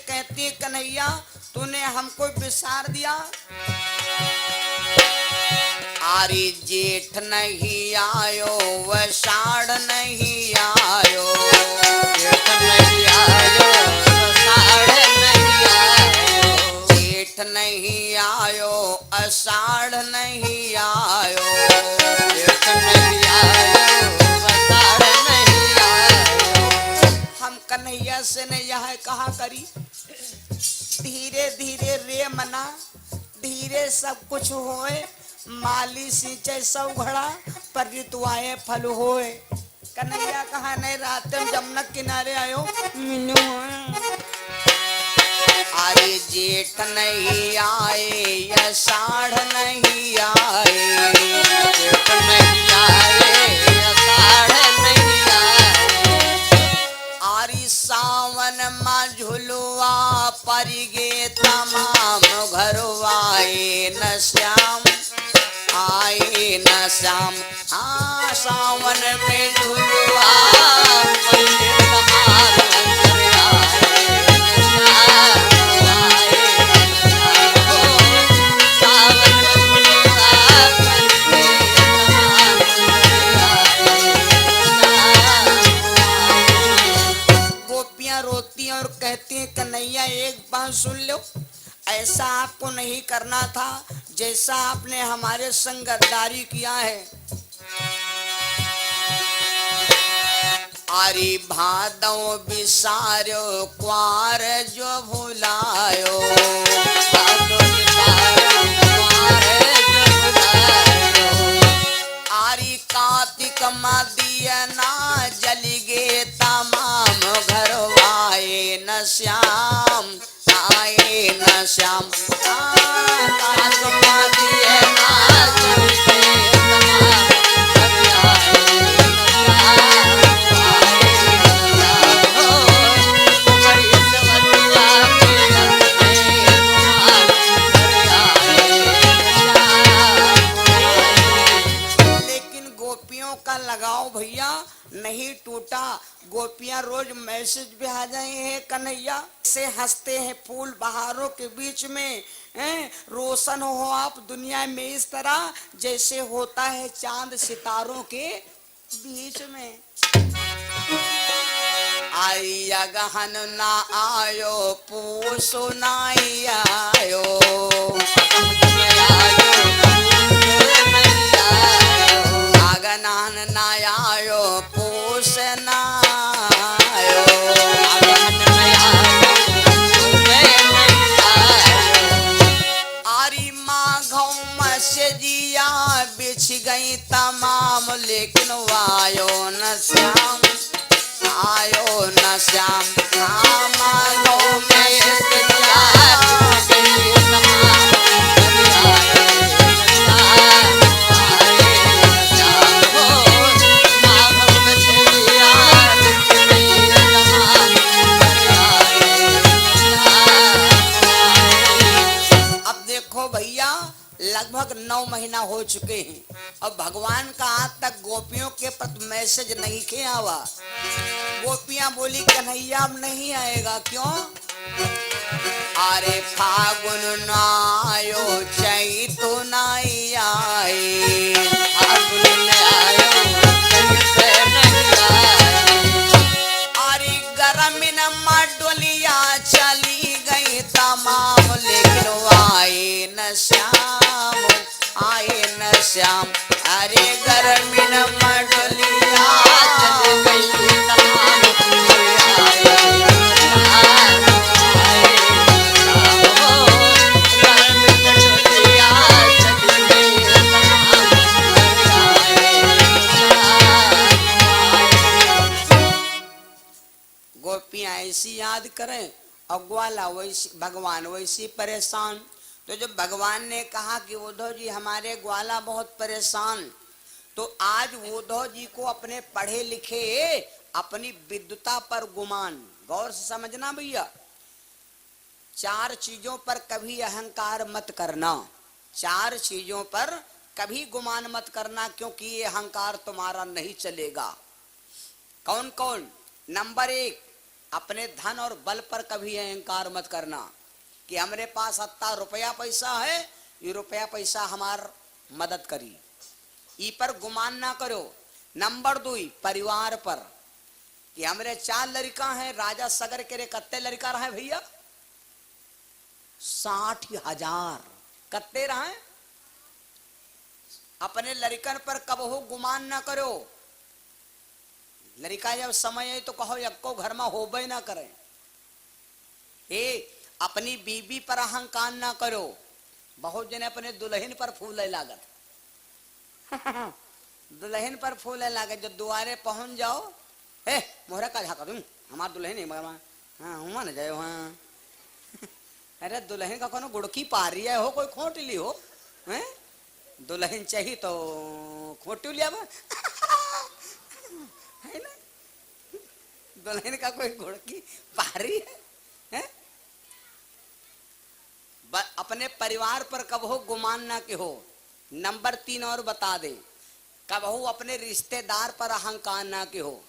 कहती कन्हैया तूने हमको बिसार दिया। आरी जेठ नहीं आयो वसाढ़ नहीं आयो, जेठ नहीं आयो आषाढ़ नहीं आयो, जेठ नहीं आयो आषाढ़ नहीं आयो, जेठ नहीं आयो आषाढ़ नहीं आयो। हम कन्हैया से ने यह कहा करी धीरे धीरे रे मना, धीरे सब कुछ होए, माली सिंचे सब घड़ा पर ऋतुआए फल होए। कन्हैया कहा नहीं रात में जमुना किनारे आयो मिलू अरे जेठ नहीं आए आषाढ़ नहीं आए, जेठ नहीं आए आषाढ़ नहीं आए, आरी सावन मा झुलुआ पर गे तमाम घरवाए न श्याम आए न श्याम। हाँ सावन में झुलुआ पर गे तमाम घर आए न श्याम आए न श्याम हो। सावन झुलुआ पर गे तमाम घर आए न श्याम आए। गोपियां रोती हैं और कहती हैं कन्हैया एक बात सुन लो, ऐसा आपको नहीं करना था जैसा आपने हमारे संग गद्दारी किया है। आरी भादव बिसारो क्वार जो भुलायो, भादो बिसारो कुंवर जो भुलायो, आरी कार्तिक मदिया ना जली गे तमाम घरवाए न श्याम आए न श्याम। भादो मदिया ना जली गे तमाम घर आए न श्याम आए न श्याम हो। कुंवरी सवतिया के लगे तमाम घर आए न श्याम आए। लेकिन गोपियों का लगाव भैया नहीं टूटा। गोपियां रोज मैसेज भी आ जाए हैं कन्हैया से हंसते हैं फूल बहारों के बीच में, रोशन हो आप दुनिया में इस तरह जैसे होता है चांद सितारों के बीच में। आई गहन ना आयो पूसो नाई आयो, आगनान ना आयो पूस ना आयो, आरी माघौ मस्जिया बिछ गई तमाम लेकिन वायो न श्याम आयो न श्याम। हाँ माघौ मस्जिया लगभग 9 महीना हो चुके हैं और भगवान का आज तक गोपियों के प्रति मैसेज नहीं के आवा। गोपियां बोली कन्हैया अब नहीं आएगा क्यों? अरे फागुन ना आयो चैतो नहीं आए, फागुन आयो चैत नहीं आए, अरे गर्मी न मडोलिया चली गई तमाम लेकिन आए न श्याम आए न श्याम। अरे गर्मी न मडोलिया चली गई तमाम आए न श्याम हो। गर्मी न डोलिया चली गई तमाम आए न श्याम। गोपियां ऐसी याद करें और ग्वाला वैसी भगवान वैसी परेशान। तो जब भगवान ने कहा कि उद्धव जी हमारे ग्वाला बहुत परेशान, तो आज उद्धव जी को अपने पढ़े लिखे अपनी विद्वता पर गुमान, गौर से समझना भैया, 4 चीजों पर कभी अहंकार मत करना, 4 चीजों पर कभी गुमान मत करना, क्योंकि ये अहंकार तुम्हारा नहीं चलेगा। कौन कौन? नंबर 1 अपने धन और बल पर कभी अहंकार मत करना कि हमरे पास अत्ता रुपया पैसा है, ये रुपया पैसा हमार मदद करी, ई पर गुमान ना करो। नंबर 2 परिवार पर कि हमरे 4 लड़का हैं, राजा सगर के रे कत्ते लड़का रहे भैया 60,000 कत्ते रहे। अपने लड़कन पर कबहू गुमान ना करो। लड़का जब समय है तो कहो यक्को घर में होबे ना करे। अपनी बीबी पर अहंकार ना करो। बहुत जने अपने दुल्हन पर फूले लागत दुल्हन पर फूले लागत। जब दुआरे पहुंच जाओ, मोहरा का झाका तुम हमार दुल्हन है मगर हाँ हुआ ना जाए वहाँ अरे दुल्हन का कोनो गुड़की पारी है हो, कोई खोटली हो हैं? दुल्हन चाहिए तो खोटू लिया है ना, दुल्हन का कोई गुड़की पारी है? अपने परिवार पर कबहू गुमान ना के हो। नंबर 3 और बता दे, कबहू अपने रिश्तेदार पर अहंकार ना के हो।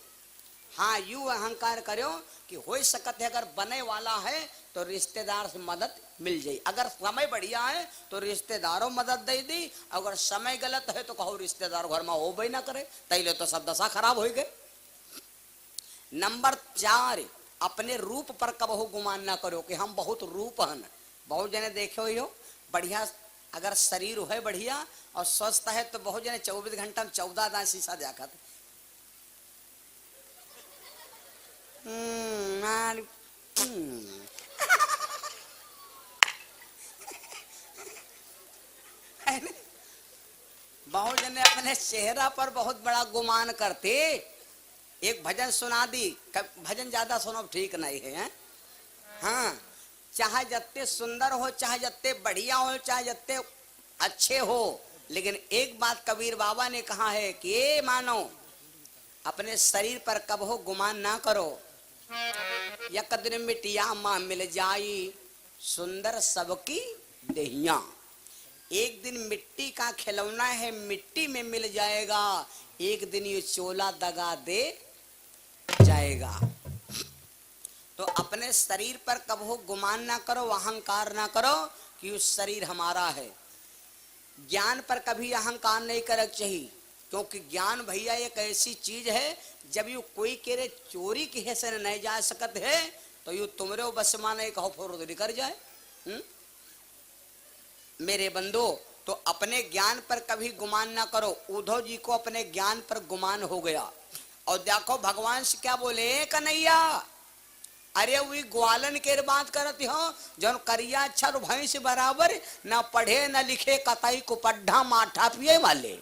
हाँ यू अहंकार करो कि हो सकत है अगर बने वाला है तो रिश्तेदार से मदद मिल जाए। अगर समय बढ़िया है तो रिश्तेदारों मदद दे दी, अगर समय गलत है तो कहो रिश्तेदार घर में हो भी ना करे, तैले तो सब दशा खराब हो गए। नंबर 4 अपने रूप पर कबहू गुमान ना करो कि हम बहुत रूप हन। बहुत जने देखे हो बढ़िया, अगर शरीर है बढ़िया और स्वस्थ है तो बहुत जने 24 घंटा में 14 दांत शीशा देखत बहुत जने अपने चेहरा पर बहुत बड़ा गुमान करते। एक भजन सुना दी, भजन ज्यादा सुनो ठीक नहीं है। हाँ चाहे जत्ते सुंदर हो, चाहे जत्ते बढ़िया हो, चाहे जत्ते अच्छे हो, लेकिन एक बात कबीर बाबा ने कहा है कि ये मानो अपने शरीर पर कबहू गुमान ना करो। एक दिन मिटिया माँ मिल जाई सुंदर सबकी देहिया। एक दिन मिट्टी का खिलौना है, मिट्टी में मिल जाएगा, एक दिन ये चोला दगा दे जाएगा। तो अपने शरीर पर कबहू गुमान ना करो, अहंकार ना करो कि उस शरीर हमारा है। ज्ञान पर कभी अहंकार नहीं करना चाहिए, क्योंकि ज्ञान भैया एक ऐसी चीज है जब यू कोई केरे चोरी की हैसियत नहीं जा सकत है तो यू तुमरे बस में नहीं कहो फोर कर जाए। मेरे बंदो तो अपने ज्ञान पर कभी गुमान ना करो। उद्धव जी को अपने ज्ञान पर गुमान हो गया और देखो भगवान से क्या बोले, कन्हैया अरे वही ग्वालन के बात करती हो जौन करिया अक्षर भैंस बराबर, ना पढ़े न लिखे कतई को पड्ढा माठा पिए वाले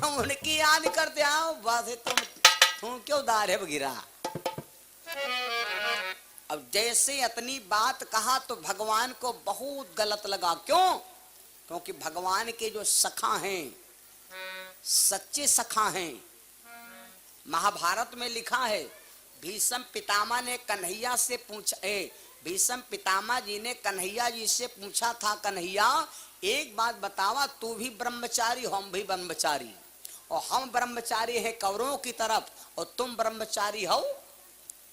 उनकी याद करते आओ बस। तुम क्यों दारे गिरा। अब जैसे इतनी बात कहा तो भगवान को बहुत गलत लगा। क्यों? क्योंकि भगवान के जो सखा हैं, सच्चे सखा हैं। महाभारत में लिखा है भीष्म पितामह ने कन्हैया से पूछा, भीष्म पितामह जी ने कन्हैया जी से पूछा था, कन्हैया एक बात बतावा, तू भी ब्रह्मचारी हम भी ब्रह्मचारी, और हम ब्रह्मचारी है कौरवों की तरफ और तुम ब्रह्मचारी हो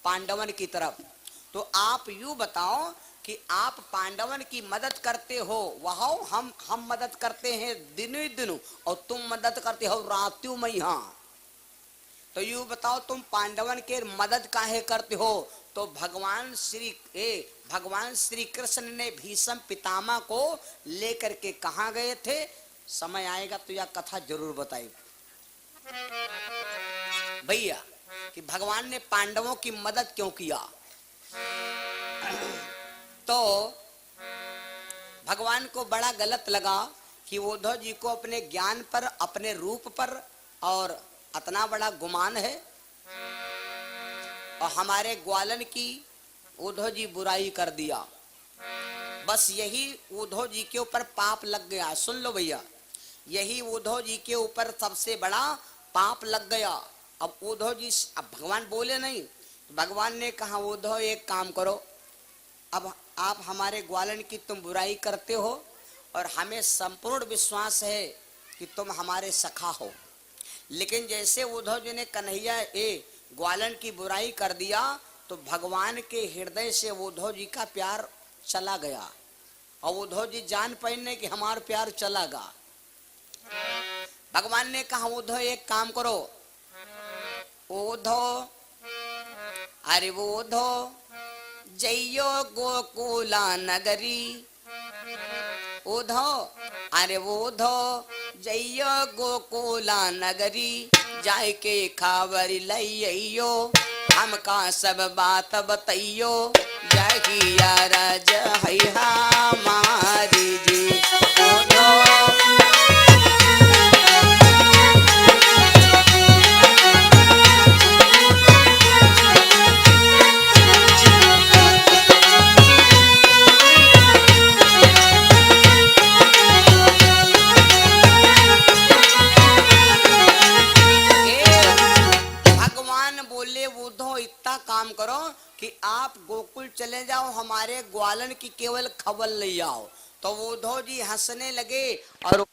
पांडवन की तरफ। तो आप यूं बताओ कि आप पांडवन की मदद करते हो वह हम मदद करते हैं दिनों दिनों और तुम मदद करते हो रात्यों में। यहाँ तो यूं बताओ तुम पांडवन के मदद काहे करते हो? तो भगवान श्री कृष्ण ने भीष्म पितामह को लेकर के कहाँ गए थे? समय आएगा तो यह कथा जरूर बताएगा भैया कि भगवान ने पांडवों की मदद क्यों किया। तो भगवान को बड़ा गलत लगा कि उद्धव जी को अपने ज्ञान पर, अपने रूप पर और इतना बड़ा गुमान है और हमारे ग्वालन की उद्धव जी बुराई कर दिया। बस यही उद्धव जी के ऊपर पाप लग गया। सुन लो भैया, यही उद्धव जी के ऊपर सबसे बड़ा पाप लग गया। अब उद्धव जी, अब भगवान बोले नहीं, भगवान ने कहा उद्धव एक काम करो, अब आप हमारे ग्वालन की तुम बुराई करते हो और हमें संपूर्ण विश्वास है कि तुम हमारे सखा हो, लेकिन जैसे उद्धव जी ने कन्हैया ग्वालन की बुराई कर दिया तो तो भगवान के हृदय से उद्धव जी का प्यार चला गया और उद्धव जी जान पाए कि हमारा प्यार चला गया। भगवान ने कहा उद्धव एक काम करो, उद्धव अरे वो उद्धव जइयो गोकुला नगरी, उद्धव अरे वो उद्धव जइयो गोकुला नगरी, जाय के खबर लइयो हमका सब बात बतइयो, जहिया रज है हमारी जी। उद्धव इतना काम करो कि आप गोकुल चले जाओ, हमारे ग्वालन की केवल खबर ले आओ। तो उद्धव जी हंसने लगे और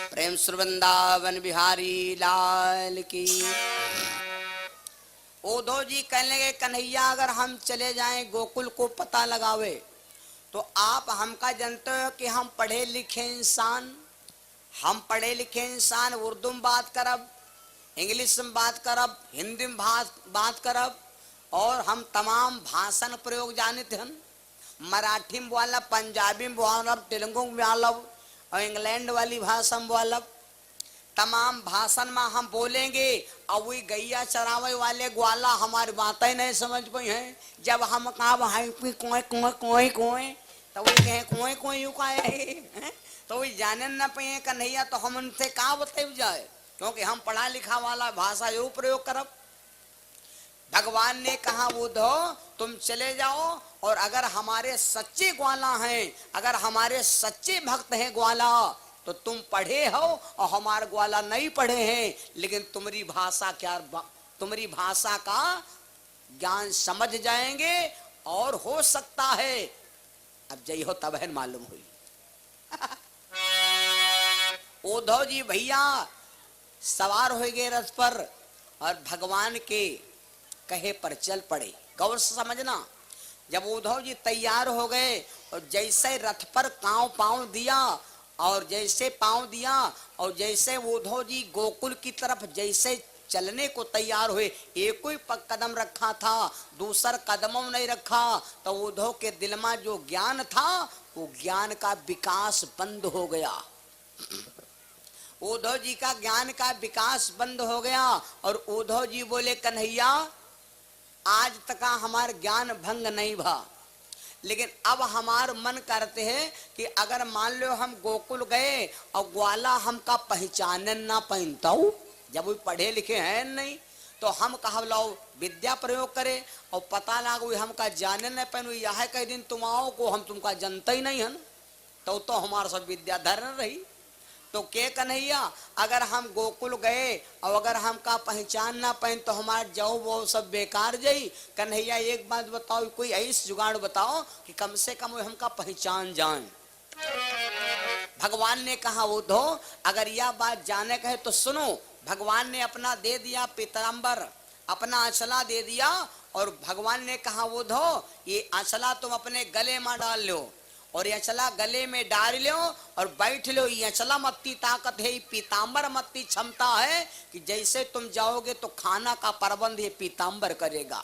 प्रेम श्री वृंदावन बिहारी लाल की। उद्धव जी कहने लगे कन्हैया अगर हम चले जाएं गोकुल को पता लगावे तो आप हमका जानते हो कि हम पढ़े लिखे इंसान, हम पढ़े लिखे इंसान उर्दू में बात करब, इंग्लिश में बात करब, हिंदी में बात करब और हम तमाम भाषण प्रयोग जानते हैं। मराठी में बोलब, पंजाबी में बोलब, तेलुगु में बोलब और इंग्लैंड वाली भाषा में बोलब। तमाम भाषण में हम बोलेंगे और वही गैया चरावे वाले ग्वाला हमारी बातें नहीं समझ पाई हैं। जब हम कहा कोई कोई कोई कोई तो वही कहे कोई कोई यू का है तो वही जाने न पाए कन्हैया, तो हम उनसे कहा बता जाए क्योंकि हम पढ़ा लिखा वाला भाषा जरूर प्रयोग करब। भगवान ने कहा उद्धव तुम चले जाओ और अगर हमारे सच्चे ग्वाला हैं, अगर हमारे सच्चे भक्त हैं ग्वाला, तो तुम पढ़े हो और हमारे ग्वाला नहीं पढ़े हैं, लेकिन तुम्हारी भाषा क्या, तुम्हारी भाषा का ज्ञान समझ जाएंगे और हो सकता है अब जय हो तब है मालूम हुई। उद्धव जी भैया सवार हो गए रथ पर और भगवान के कहे पर चल पड़े। गौर से समझना, जब उद्धव जी तैयार हो गए और जैसे रथ पर पांव दिया और जैसे पांव दिया और जैसे उद्धव जी गोकुल की तरफ जैसे चलने को तैयार हुए, एक ही कदम रखा था, दूसर कदमों नहीं रखा, तो उद्धव के दिल में जो ज्ञान था वो ज्ञान का विकास बंद हो गया। उद्धव जी का ज्ञान का विकास बंद हो गया और उद्धव जी बोले कन्हैया आज तक हमार ज्ञान भंग नहीं भा, लेकिन अब हमार मन करते हैं कि अगर मान लो हम गोकुल गए और ग्वाला हमका पहचान ना पहनता हूँ, जब वो पढ़े लिखे हैं नहीं, तो हम कहा लो विद्या प्रयोग करे और पता लागो हमका जाने न पहनू, यह कई दिन तुम आओ को हम तुमका जानते ही नहीं है न, तो हमारा सब विद्या धरण रही। तो के कन्हैया अगर हम गोकुल गए और अगर हमका पहचान ना पाए तो हमारे जाओ वो सब बेकार जाई। कन्हैया एक बात बताओ, कोई ऐसी जुगाड़ बताओ कि कम से कम हमका पहचान जान। भगवान ने कहा उद्धव अगर यह बात जाने का है तो सुनो। भगवान ने अपना दे दिया पीतांबर, अपना आंचला दे दिया और भगवान ने कहा उद्धव ये आंचला तुम अपने गले में डाल लो और ये आंचला गले में डाल लो और बैठ लो। ये आंचला मत्ती ताकत है, ये पीतांबर मत्ती क्षमता है कि जैसे तुम जाओगे तो खाना का प्रबंध ये पीतांबर करेगा।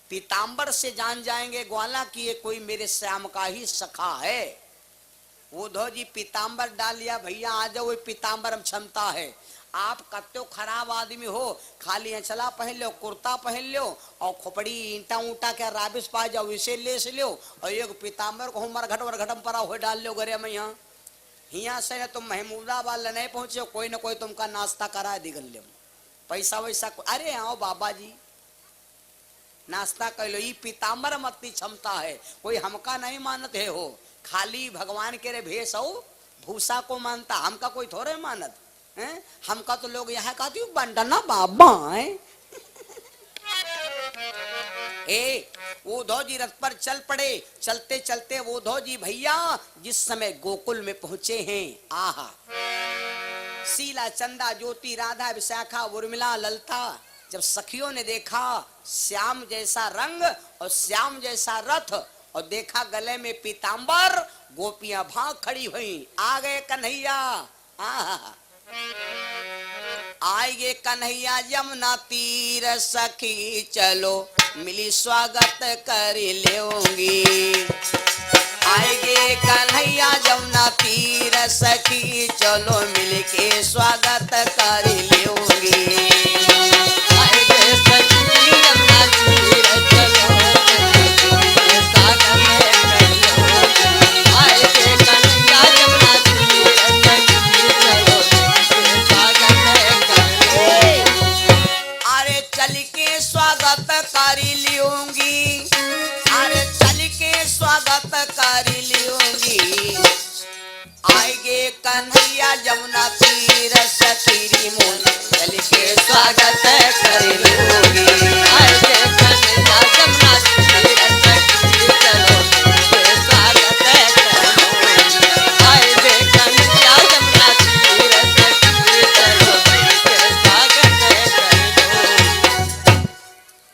पीतांबर से जान जाएंगे ग्वाला कि ये कोई मेरे श्याम का ही सखा है। उद्धव जी पीतांबर डाल लिया, भैया आ जाओ, पीतांबर क्षमता है। आप कत्तो खराब आदमी हो, खाली अंचला पहन लो, कुर्ता पहन लो और खोपड़ी ईंटा ऊंटा क्या राबिस पा जाओ, इसे ले से लो और एक पीतांबर को मरघट वरघटम परा हो डाल लो गरे में। यहाँ से न तुम महमूदाबाद नहीं पहुंचे, कोई ना कोई तुमका नाश्ता करा दी गले में, पैसा वैसा। अरे आओ बाबा जी नाश्ता कर लो। ये पीतांबर मत्ती क्षमता है, कोई हमका नहीं मानत है हो, खाली भगवान के रे भेष हो भूसा को मानता, हमका कोई थोड़े मानत है। हमका तो लोग यहाँ कहती बंटना बाबा है। उद्धव जी रथ पर चल पड़े। चलते चलते उद्धव जी भैया जिस समय गोकुल में पहुंचे हैं, आहा शीला चंदा ज्योति राधा विशाखा उर्मिला ललता, जब सखियों ने देखा श्याम जैसा रंग और श्याम जैसा रथ और देखा गले में पीतांबर, गोपियां भाग खड़ी हुई। आ गए कन्हैया, आएगे कन्हैया यमुना तीर सखी चलो मिली स्वागत कर लेंगी। आएगे कन्हैया यमुना तीर सखी चलो मिल के स्वागत कर लेंगी। आएगे सखी यमुना तीर चलो स्वागत कर लो। आएगे कन्हैया यमुना तीर सखी चलो स्वागत कर लो। अरे चल के स्वागत कर लूंगी, अरे चल के स्वागत कर लूंगी। आएगे कन्हैया यमुना तीर सखी मोन चल के स्वागत कर लूंगी। आएगे कन्हैया यमुना तीर सखी चलो स्वागत कर लो। आएगे कन्हैया यमुना तीर सखी चलो स्वागत कर लो।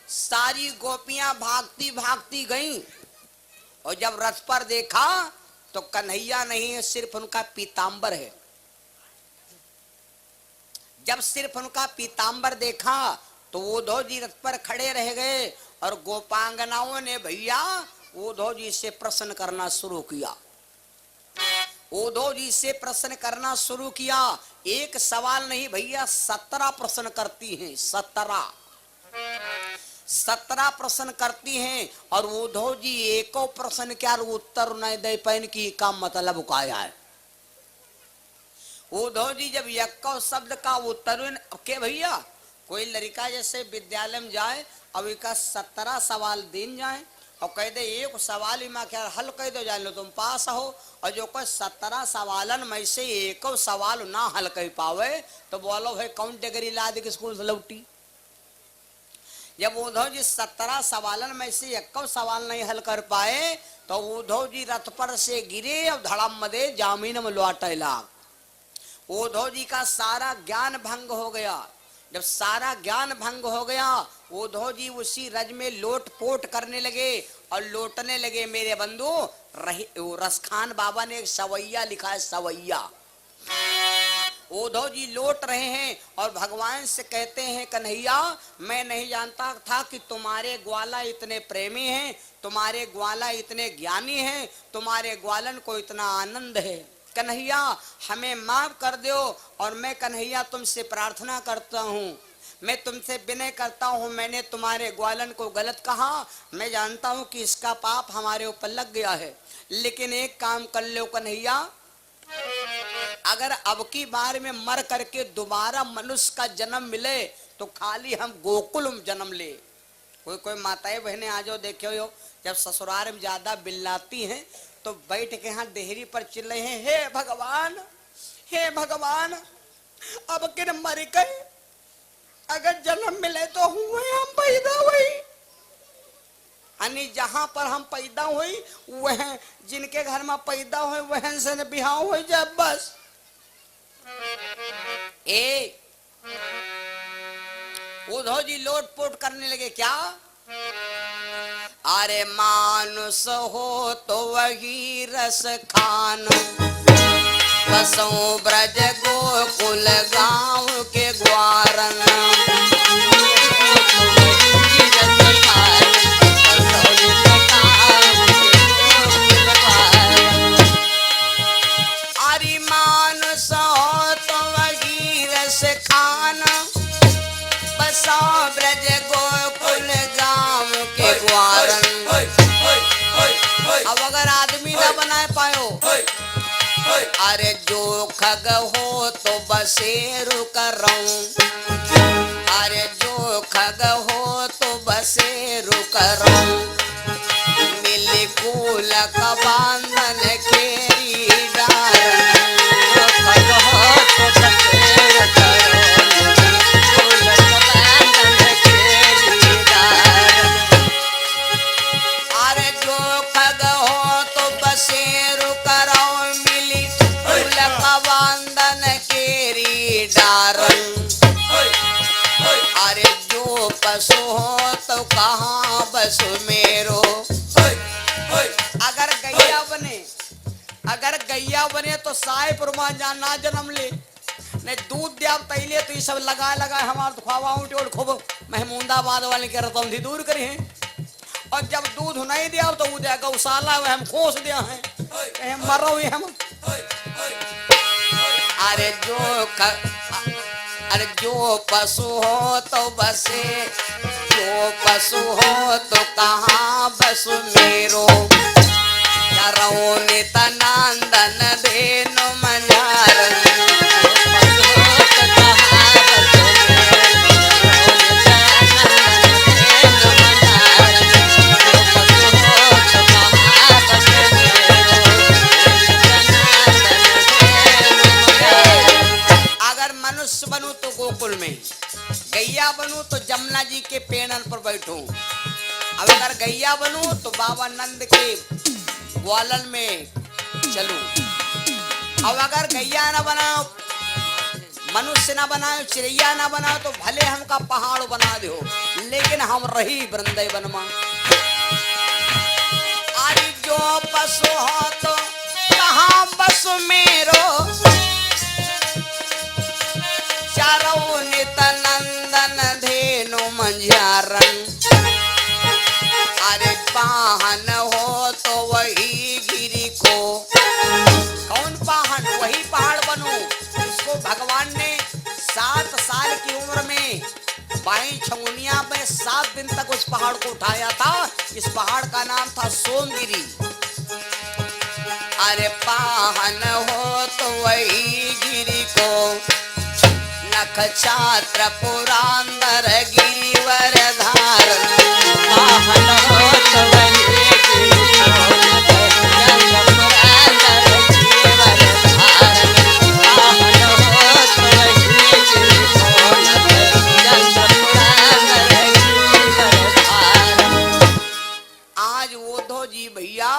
सारी गोपियां भागती भागती गईं और जब रथ पर देखा तो कन्हैया नहीं है, सिर्फ उनका पीतांबर है। जब सिर्फ उनका पीतांबर देखा तो उद्धव जी रथ पर खड़े रह गए और गोपांगनाओं ने भैया उद्धव जी से प्रश्न करना शुरू किया। उद्धव जी से प्रश्न करना शुरू किया। एक सवाल नहीं भैया 17 प्रश्न करती हैं, 17 प्रश्न करती हैं और उद्धव जी एको प्रश्न क्या उत्तर नहीं दे पाइन की का मतलब उकाया है। उद्धव जी जब यक्को शब्द का उत्तर के भैया कोई लड़का जैसे विद्यालय में जाए अब इसका 17 सवाल दिन जाए और कह दे एक सवाल ही माँ क्या हल कह दो जान लो तुम पास हो, और जो कोई 17 सवालन में से एको सवाल ना हल कर पावे तो बोलो भाई कौन डिग्री ला दे स्कूल से लौटी। जब उद्धव जी 17 सवालन में से एको सवाल नहीं हल कर पाए तो उद्धव जी रथ पर से गिरे और धड़म मदे जामीन में लौटे लाग। उद्धव जी का सारा ज्ञान भंग हो गया। जब सारा ज्ञान भंग हो गया उद्धव जी उसी रज में लोट पोट करने लगे और लोटने लगे। मेरे बंधु रसखान बाबा ने एक सवैया लिखा है, सवैया। उद्धव जी लौट रहे हैं और भगवान से कहते हैं कन्हैया मैं नहीं जानता था कि तुम्हारे ग्वाला इतने प्रेमी हैं, तुम्हारे ग्वाला इतने ज्ञानी हैं, तुम्हारे ग्वालन को इतना आनंद है। कन्हैया हमें माफ कर दो और मैं कन्हैया तुमसे प्रार्थना करता हूँ, मैं तुमसे विनय करता हूँ, मैंने तुम्हारे ग्वालन को गलत कहा, मैं जानता हूँ कि इसका पाप हमारे ऊपर लग गया है, लेकिन एक काम कर लो कन्हैया, अगर अब की बार में मर करके दोबारा मनुष्य का जन्म मिले तो खाली हम गोकुल में जन्म ले। कोई कोई माताएं बहनें आ जाओ देखो हो, जब ससुराल में ज्यादा बिल्लाती हैं तो बैठ के यहाँ देहरी पर चिल्ले हैं, हे भगवान, हे भगवान, अब किन मर गए, अगर जन्म मिले तो हुए हम पैदा हुई। यानी जहां पर हम पैदा हुई वह जिनके घर में पैदा हुए वहन से न बिहाव हो जाए बस। ए उद्धव जी लोटपोट करने लगे क्या? अरे मानुष हो तो वही रस खान, बसों ब्रज गोकुल गांव के ग्वारन। अरे मानुष हो तो वही रस खान, बसों ब्रज गोकुल गांव के ग्वारन। अब अगर आदमी ना बनाए पायो, अरे जो खग हो तो बसेरु करऊं, अरे जो खग हो तो बसेरु करऊं। मिल कुल का बांधन केरी डारन, जो खग हो तो बसेरु करऊं, कुल का बांधन केरी डारन। अरे जो खग हो तो बसेरु करऊं, मिली कुल का बांधन केरी डारन। अरे जो पशु हो तो कहाँ बसु मेरो। अगर गैया बने, अगर गैया बने तो साहेपुर में ना जन्म ले, नहीं दूध दिया तैले तो ये सब लगा लगा हमारे तो ख्वावा उठोड़ खूब महमूदाबाद वाले के रतौंधी दूर करे हैं। और जब दूध नहीं दिया तो वो दिया गौशाला में हम खोस दिया है, कहीं मरो ही हम। अरे अरे जो पशु हो तो बसे, जो पशु हो तो कहाँ बसु मेरो। करऊं नित नंदन धेनु मझारन, मनुष्य बनूं तो गोकुल में, गैया बनूं तो जमुना जी के पेड़न पर बैठूं। अब अगर गैया बनूं तो बाबा नंद के ग्वालन में चलूं। अब अगर गैया ना बनाओ, मनुष्य ना बनाओ, चिड़ैया ना बनाओ तो भले हमका पहाड़ बना दो, लेकिन हम रही वृंदावन में। अरे जो पशु हो तो कहाँ बसु मेरो, चारों नित नंदन धेनु मंझारन। अरे पाहन हो तो वही गिरी को, कौन पाहन? वही पहाड़ बनूं। इसको भगवान ने 7 साल की उम्र में बाई छमुनिया में 7 दिन तक उस पहाड़ को उठाया था। इस पहाड़ का नाम था सोमगिरी। अरे पाहन हो तो वही गिरी को, नक्षत्र पुरांदर गिरिवर धारन। पाहन हो तो वही गिरी को, नक्षत्र पुरांदर गिरिवर धारन। पाहन हो तो वही गिरी को, नक्षत्र पुरांदर गिरिवर धारन। आज उद्धव जी भैया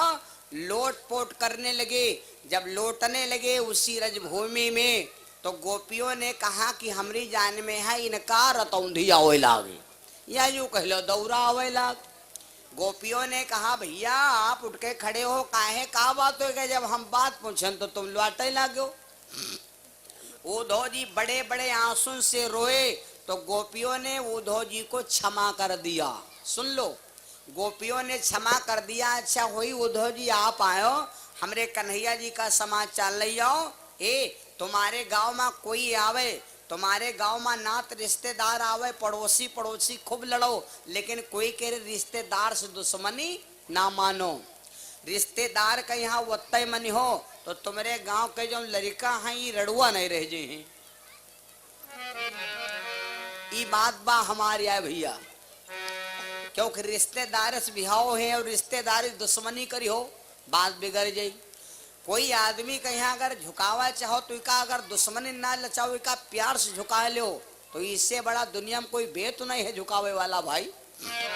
लोटपोट करने लगे। जब लोटने लगे उसी रजभूमि में तो गोपियों ने कहा कि हमरी जान में है इनका रतौंधी आवे लागे, या यूं कह लो दौरा आवे लाग। गोपियों ने कहा भैया आप उठ के खड़े हो, काहे का बात हो गई? जब हम बात पूछन तो तुम लौटे लागो। उद्धव जी बड़े बड़े आंसू से रोए तो गोपियों ने उद्धव जी को क्षमा कर दिया। सुन लो, गोपियों ने क्षमा कर दिया। अच्छा हुई उद्धव जी आप आयो, हमरे कन्हैया जी का समाचार ले आओ। तुम्हारे गांव में कोई आवे, तुम्हारे गांव में नात रिश्तेदार आवे, पड़ोसी पड़ोसी खूब लड़ो, लेकिन कोई के रिश्तेदार से दुश्मनी ना मानो। रिश्तेदार का यहाँ वत्ते मनी हो तो तुम्हारे गांव के जो लड़का हैं ये रड़ुआ नहीं रह जे हैं। ये बात बा हमारी है भैया, क्योंकि रिश्तेदार से बिहाव है और रिश्तेदारी दुश्मनी करी हो बात बिगड़ जाई। कोई आदमी का यहाँ अगर झुकावा चाहो तो इका अगर दुश्मनी ना लचाओ, इका प्यार से झुका लो, तो इससे बड़ा दुनिया में कोई बेत नहीं है झुकावे वाला भाई।